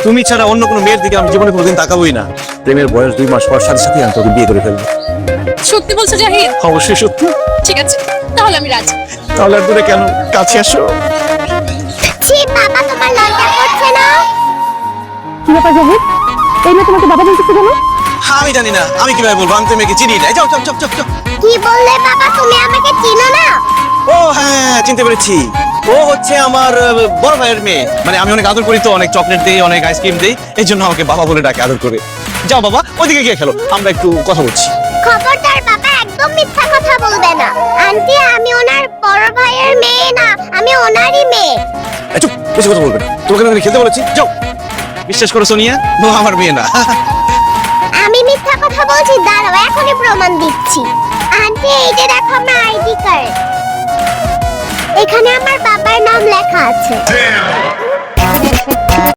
তুমি ছাড়া অন্য কোনো মেয়ের দিকে আমি জীবনে কোনোদিন তাকাবোই না। প্রেমের বয়স 2 মাস পর সাথে সাথে আমি তোকে বিয়ে করে ফেলবো। সত্যি বলছো জাহিদ? অবশ্যই সত্যি। ঠিক আছে, তাহলে আমি রাজি। তাহলে আর দূরে কেন, কাছে আসো। ছি বাবা, তোমার লজ্জা করছে না? কি ব্যাপার জাহিদ, এই মেয়ে তোমাকে বাবা বলতেছে কেন? আমি জানি না, আমি কিভাবে বলবো, আমি তো মেয়েকে চিনি না। যাও যাও যাও যাও যাও। কি বললে বাবা, তুমি আমাকে চিনো না? ও হ্যাঁ, চিনতে পেরেছি। ও হচ্ছে আমার বড় ভাইয়ের মেয়ে। মানে আমি অনেক আদর করি তো, অনেক চকলেট দেই, অনেক আইসক্রিম দেই, এই জন্য আমাকে বাবা বলে ডাকে, আদর করে। যাও বাবা, ওইদিকে গিয়ে খেলো, আমরা একটু কথা বলছি। খবরদার বাবা, একদম মিথ্যা কথা বলবে না। আন্টি, আমি ওনার বড় ভাইয়ের মেয়ে না, আমি ওনারই মেয়ে। চুপ, বেশি কথা বলবে না। তোমাকে আমি খেলতে বলেছি, যাও। বিশ্বাস করো সোনিয়া, ও আমার মেয়ে না। আমি মিথ্যা কথা বলছি? দাঁড়াও, এখনই প্রমাণ দিচ্ছি। আন্টি, এই যে দেখো আমার আইডি কার্ড, এখানে আমার বাবার নাম লেখা আছে।